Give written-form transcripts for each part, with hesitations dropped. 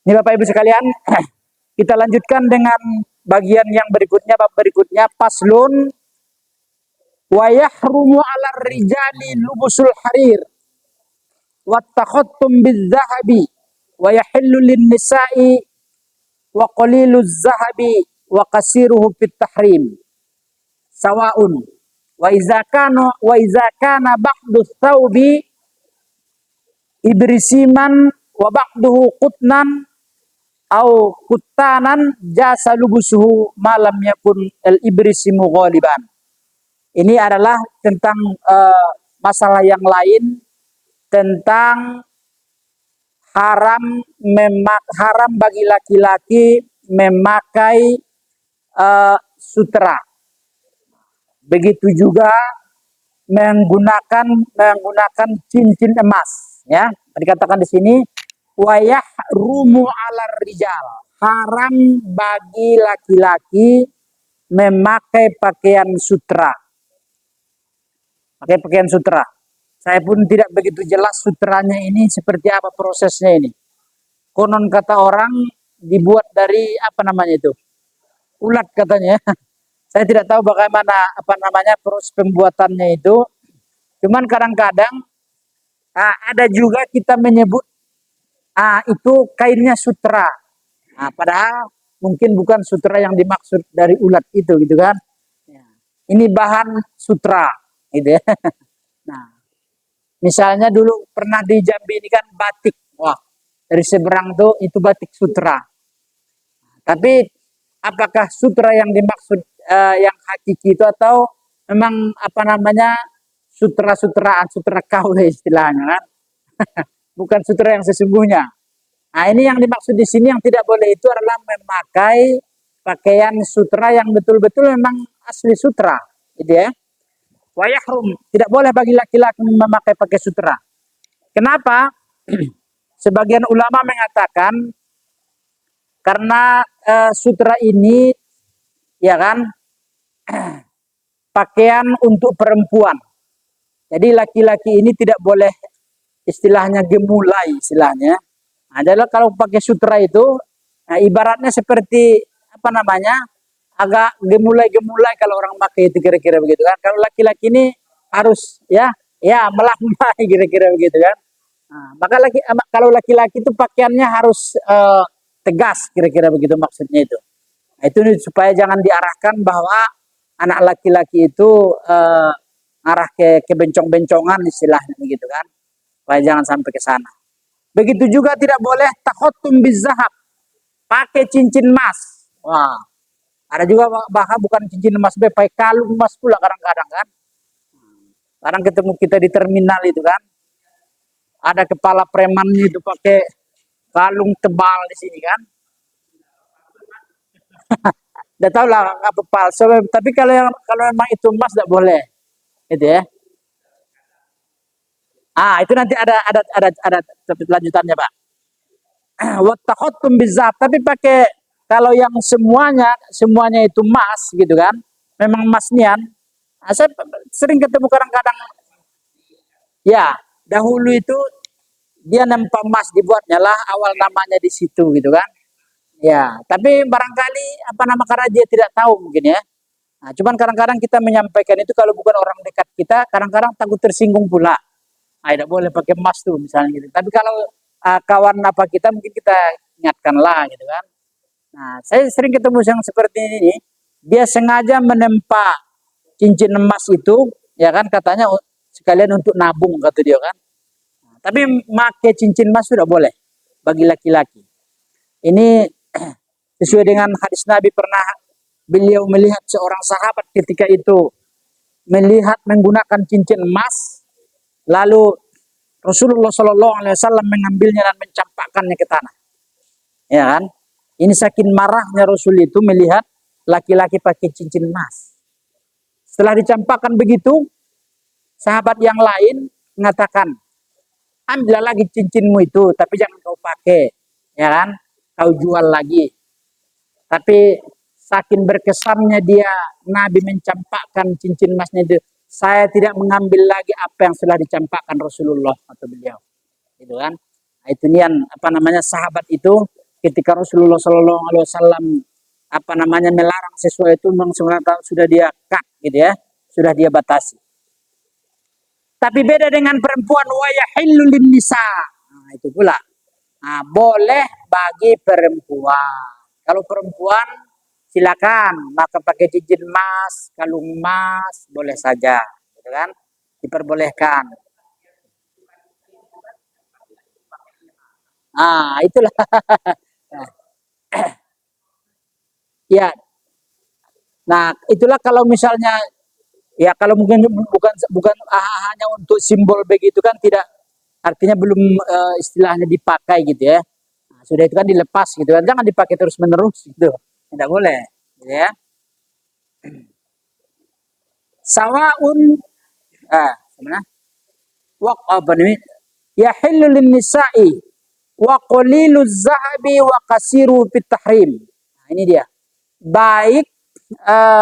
Ini Bapak Ibu sekalian, kita lanjutkan dengan bagian yang berikutnya, bab berikutnya, paslun wa yahrumu 'ala rijali lubusul harir wa takhattum bizzahabi wa yahillu lin-nisa'i wa qaliluz zahabi wa qasiruhu fit tahrim sawaun wa iza kana ba'du thawbi ibrisiman wa ba'duhu qutnan au kuttanan jasa lubusuhu malam yakun al-ibrisimu ghaliban. Ini adalah tentang masalah yang lain, tentang haram bagi laki-laki memakai sutra. Begitu juga menggunakan cincin emas, ya. Dikatakan di sini wa yahrumu 'alar rijal, haram bagi laki-laki memakai pakaian sutra. Pakai pakaian sutra. Saya pun tidak begitu jelas sutranya ini seperti apa prosesnya ini. Konon kata orang dibuat dari apa namanya itu? Ulat katanya. Saya tidak tahu bagaimana proses pembuatannya itu. Cuman kadang-kadang ada juga kita menyebut itu kainnya sutra. Padahal mungkin bukan sutra yang dimaksud dari ulat itu gitu kan. Ini bahan sutra gitu ya. Nah, misalnya dulu pernah di Jambi ini kan batik. Wah, dari seberang tuh itu batik sutra. Tapi apakah sutra yang dimaksud yang hakiki itu atau memang sutra KW istilahnya kan? Bukan sutra yang sesungguhnya. Nah, ini yang dimaksud di sini yang tidak boleh itu adalah memakai pakaian sutra yang betul-betul memang asli sutra, gitu ya. Wa yahrum, tidak boleh bagi laki-laki memakai pakai sutra. Kenapa? Sebagian ulama mengatakan karena sutra ini ya kan pakaian untuk perempuan. Jadi laki-laki ini tidak boleh istilahnya gemulai istilahnya. Adalah kalau pakai sutra itu ibaratnya seperti agak gemulai kalau orang pakai itu kira-kira begitu kan. Kalau laki-laki ini harus ya melambai kira-kira begitu kan. Maka kalau laki-laki itu pakaiannya harus tegas kira-kira begitu maksudnya itu. Itu supaya jangan diarahkan bahwa anak laki-laki itu arah ke bencong-bencongan istilahnya begitu kan. Supaya jangan sampai ke sana. Begitu juga tidak boleh takhattum bizahab, pakai cincin emas. Wah, ada juga bahkan bukan cincin emas, pakai kalung emas pula kadang-kadang kan. Kadang ketemu kita di terminal itu kan, ada kepala premannya itu pakai kalung tebal di sini kan. Tidak tahu lah apa palsu, tapi kalau memang itu emas tidak boleh, gitu ya. Itu nanti ada lanjutannya, Pak. Wa takhattum bizahab, tapi pakai kalau yang semuanya itu emas gitu kan. Memang emas nian. Saya sering ketemu kadang-kadang ya, dahulu itu dia nempa emas dibuatnya lah awal namanya di situ gitu kan. Ya, tapi barangkali karena dia tidak tahu mungkin ya. Cuman kadang-kadang kita menyampaikan itu kalau bukan orang dekat kita, kadang-kadang takut tersinggung pula. Tidak boleh pakai emas tuh misalnya gitu. Tapi kalau kawan kita mungkin kita ingatkan lah gitu kan. Nah, saya sering ketemu yang seperti ini. Dia sengaja menempa cincin emas itu, ya kan katanya sekalian untuk nabung kata dia kan. Tapi pakai cincin emas sudah boleh bagi laki-laki. Ini sesuai dengan hadis Nabi, pernah beliau melihat seorang sahabat ketika itu menggunakan cincin emas. Lalu Rasulullah Shallallahu Alaihi Wasallam mengambilnya dan mencampakkannya ke tanah. Ya kan? Ini saking marahnya Rasul itu melihat laki-laki pakai cincin emas. Setelah dicampakkan begitu, sahabat yang lain mengatakan, ambillah lagi cincinmu itu, tapi jangan kau pakai, ya kan? Kau jual lagi. Tapi saking berkesannya dia Nabi mencampakkan cincin emasnya itu, saya tidak mengambil lagi apa yang sudah dicampakkan Rasulullah atau beliau, gitu kan? Itu nian sahabat itu ketika Rasulullah Shallallahu Alaihi Wasallam apa namanya melarang sesuatu itu memang sebenarnya sudah dia cut gitu ya, sudah dia batasi. Tapi beda dengan perempuan, wa yahillu nisa. Nah, itu pula. Nah, boleh bagi perempuan. Kalau perempuan silakan, maka pakai cincin emas, kalung emas, boleh saja, gitu kan? Diperbolehkan. Ah, itulah. Ya, nah itulah kalau misalnya ya kalau mungkin bukan bukan hanya untuk simbol begitu kan tidak artinya belum istilahnya dipakai gitu ya. Nah, sudah itu kan dilepas gitu kan, jangan dipakai terus menerus gitu, tidak boleh, gitu ya. Sawaun mana? Waq apa nih? Yahillu lin nisa'i wa qalilu zahabi wa kasiru fit tahrim. Nah, ini dia. Baik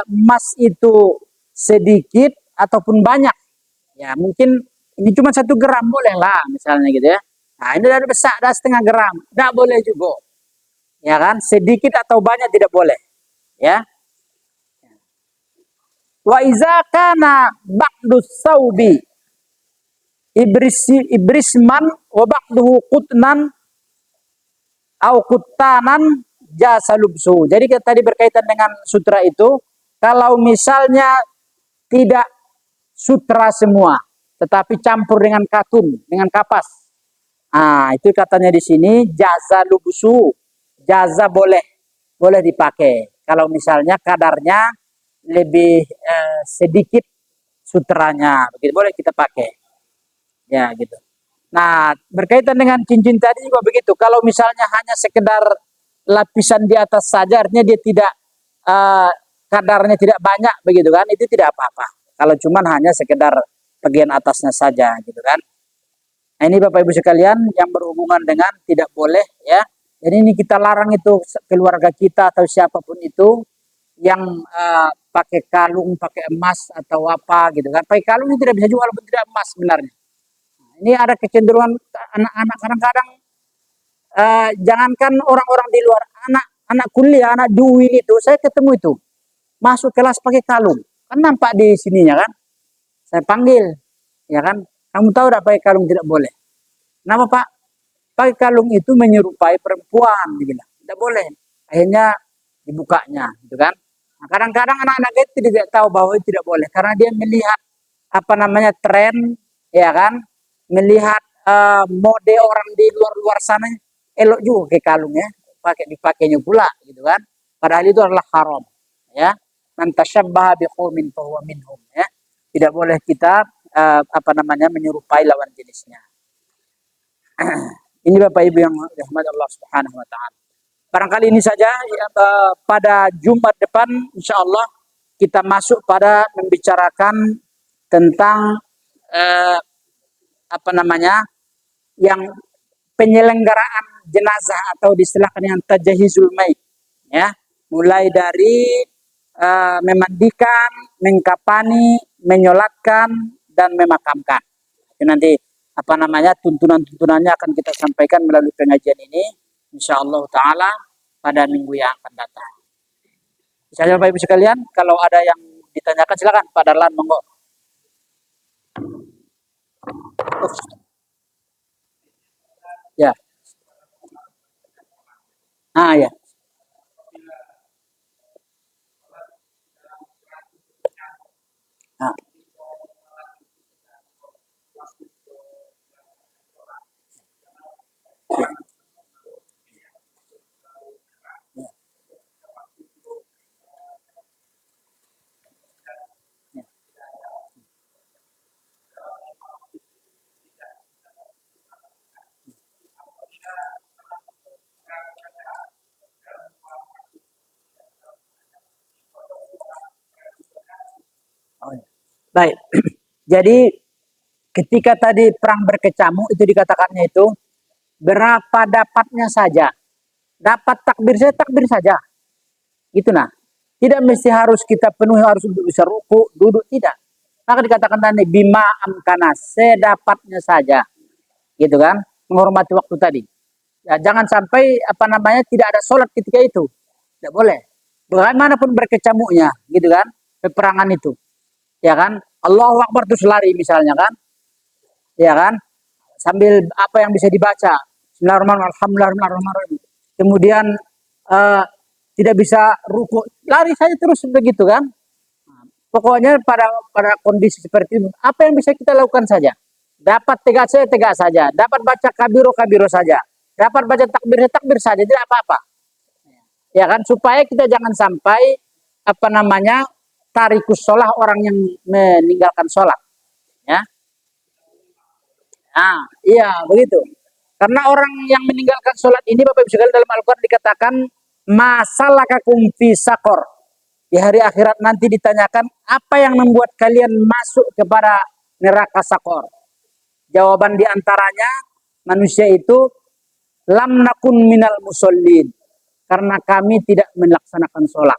emas itu sedikit ataupun banyak. Ya, mungkin ini cuma 1 gram boleh lah misalnya gitu ya. Nah, ini dari besar, dah 0,5 gram. Tidak boleh juga. Ya kan? Sedikit atau banyak tidak boleh. Ya. Wa iza kana ba'du saubi ibrisman wa ba'duhu qutnan au kuttanan jasa lubsu. Jadi tadi berkaitan dengan sutra itu, kalau misalnya tidak sutra semua, tetapi campur dengan katun, dengan kapas. Ah, itu katanya di sini jaza lubsu. Jaza boleh dipakai. Kalau misalnya kadarnya lebih sedikit sutranya, begitu boleh kita pakai. Ya, gitu. Nah, berkaitan dengan cincin tadi juga begitu. Kalau misalnya hanya sekedar lapisan di atas saja, artinya dia tidak uh, kadarnya tidak banyak, begitu kan? Itu tidak apa-apa. Kalau cuman hanya sekedar bagian atasnya saja, gitu kan? Nah, ini Bapak Ibu sekalian yang berhubungan dengan tidak boleh, ya. Jadi ini kita larang itu keluarga kita atau siapapun itu yang pakai kalung, pakai emas atau apa, gitu kan? Pakai kalung itu tidak bisa juga walaupun tidak emas sebenarnya. Ini ada kecenderungan anak-anak kadang-kadang jangankan orang-orang di luar, anak kuliah, anak duin itu saya ketemu itu masuk kelas pakai kalung, kan nampak di sininya kan, saya panggil, ya kan, kamu tahu tidak pakai kalung tidak boleh. Kenapa Pak? Pakai kalung itu menyerupai perempuan, gitu. Tidak boleh. Akhirnya dibukanya, gitu kan. Nah, kadang-kadang anak-anak itu tidak tahu bahwa itu tidak boleh karena dia melihat apa namanya tren, ya kan, melihat mode orang di luar-luar sana elok juga ke kalung ya, dipakainya pula gitu kan. Padahal itu adalah haram ya. Man tasyabbaha biqaumin fahuwa minhum ya. Tidak boleh kita apa namanya menyerupai lawan jenisnya. Ini Bapak Ibu yang dirahmati Allah Subhanahu wa taala. Barangkali ini saja ya, pada Jumat depan insya Allah kita masuk pada membicarakan tentang apa namanya yang penyelenggaraan jenazah atau diistilahkan dengan tajahizul mait ya, mulai dari memandikan, mengkapani, menyolatkan dan memakamkan. Itu nanti apa namanya tuntunan-tuntunannya akan kita sampaikan melalui pengajian ini insyaallah taala pada minggu yang akan datang. Misalnya Bapak Ibu sekalian, kalau ada yang ditanyakan silakan Pak Darlan, monggo. Ya. Ah ya. Ah. Oh, ya. Baik. Jadi ketika tadi perang berkecamuk itu dikatakannya itu berapa dapatnya saja. Dapat takbir saja. Itu nah. Tidak mesti harus kita penuhi harus bisa ruku, duduk tidak. Maka dikatakan tadi bima amkana, sedapatnya saja. Gitu kan? Menghormati waktu tadi. Ya, jangan sampai apa namanya tidak ada sholat ketika itu. Tidak boleh. Bagaimanapun berkecamuknya, gitu kan? Peperangan itu, ya kan? Allahu Akbar terus lari misalnya kan, ya kan? Sambil apa yang bisa dibaca, Bismillahirrahmanirrahim, Alhamdulillahirrahmanirrahim. Kemudian uh, tidak bisa ruku, lari saja terus begitu kan? Pokoknya pada kondisi seperti itu, apa yang bisa kita lakukan saja. Dapat tegak saja. Dapat baca kabiro kabiro saja. Dapat baca takbir takbir saja, tidak apa-apa. Ya kan, supaya kita jangan sampai apa namanya tarikus sholat, orang yang meninggalkan sholat. Ya, nah, iya begitu. Karena orang yang meninggalkan sholat ini, Bapak Ibu sekalian, dalam Al-Quran dikatakan masalah kakum fi sakor. Di hari akhirat nanti ditanyakan apa yang membuat kalian masuk kepada neraka sakor. Jawaban diantaranya manusia itu lam nakun minal musallin, karena kami tidak melaksanakan sholat.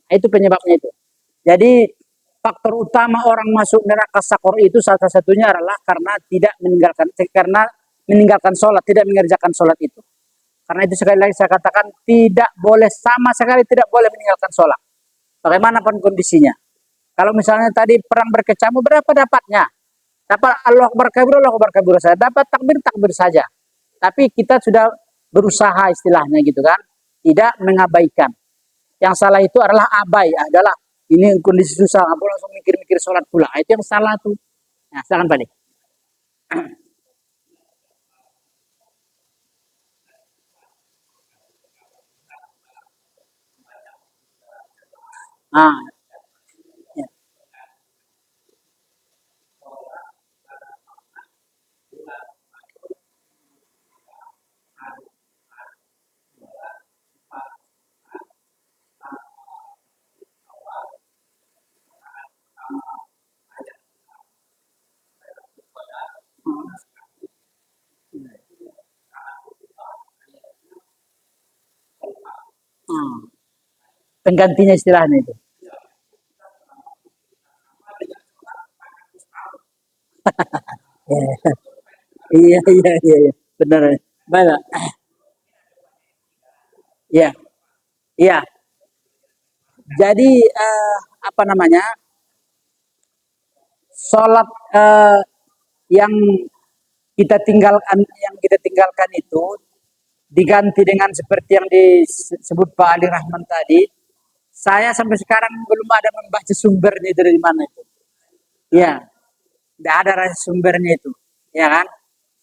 Nah, itu penyebabnya itu. Jadi faktor utama orang masuk neraka sakor itu salah satunya adalah karena meninggalkan sholat, tidak mengerjakan sholat itu. Karena itu sekali lagi saya katakan tidak boleh, sama sekali tidak boleh meninggalkan sholat. Bagaimanapun kondisinya. Kalau misalnya tadi perang berkecamuk, berapa dapatnya? Dapat Allah Akbar kabir saja. Dapat takbir takbir saja. Tapi kita sudah berusaha istilahnya gitu kan. Tidak mengabaikan. Yang salah itu adalah abai. Adalah ini kondisi susah. Aku langsung mikir-mikir sholat pula. Itu yang salah tuh. Nah, silakan balik. Ah, ya. Ah, penggantinya istilahnya itu. Iya, iya, iya, iya. Benar. Baik. Iya, iya. Jadi apa namanya? Sholat yang kita tinggalkan itu diganti dengan seperti yang disebut Pak Ali Rahman tadi. Saya sampai sekarang belum ada membaca sumbernya itu dari mana itu. Ya, tidak ada rasa sumbernya itu, ya kan?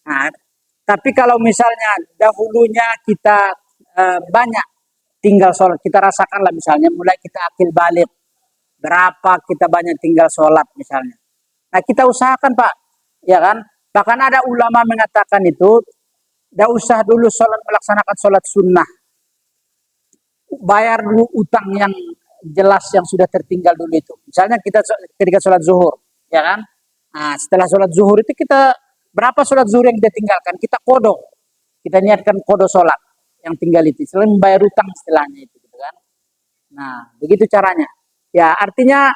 Nah, tapi kalau misalnya dahulunya kita banyak tinggal sholat, kita rasakanlah misalnya mulai kita akil balik, berapa kita banyak tinggal sholat misalnya. Nah kita usahakan Pak, ya kan? Bahkan ada ulama mengatakan itu, tidak usah dulu sholat melaksanakan sholat sunnah, bayar dulu utang yang jelas yang sudah tertinggal dulu itu. Misalnya kita ketika sholat zuhur, ya kan? Nah, setelah sholat zuhur itu kita berapa sholat zuhur yang kita tinggalkan? Kita kodok, kita niatkan kodo sholat yang tinggal itu, selain membayar utang istilahnya itu, gitu kan? Nah, begitu caranya. Ya, artinya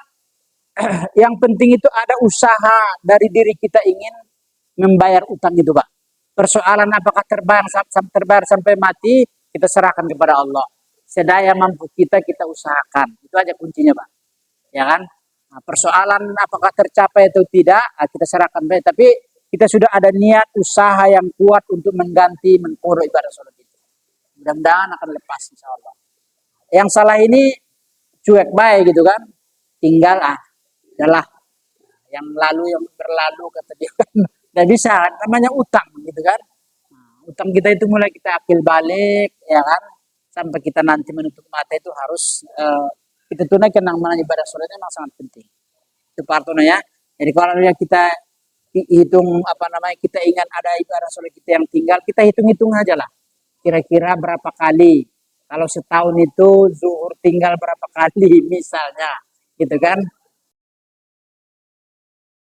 yang penting itu ada usaha dari diri kita ingin membayar utang itu, Pak. Persoalan apakah terbayar sampai mati, kita serahkan kepada Allah. Sedaya mampu kita usahakan. Itu aja kuncinya, Pak. Ya kan? Nah, persoalan apakah tercapai atau tidak, kita serahkan. Tapi kita sudah ada niat usaha yang kuat untuk mengganti mengkodo ibadah sholat itu. Mudah-mudahan akan lepas, insya Allah. Yang salah ini cuek baik gitu kan. Tinggal adalah yang lalu yang berlalu kata dia kan. Tidak bisa, namanya utang gitu kan. Nah, utang kita itu mulai kita akil balik, ya kan, sampai kita nanti menutup mata itu harus kita tunaikan yang mana ibadah sholat itu memang sangat penting. Itu partner ya. Jadi kalau yang kita hitung apa namanya, kita ingat ada ibadah sholat kita yang tinggal, kita hitung-hitung aja lah. Kira-kira berapa kali. Kalau setahun itu zuhur tinggal berapa kali misalnya, gitu kan?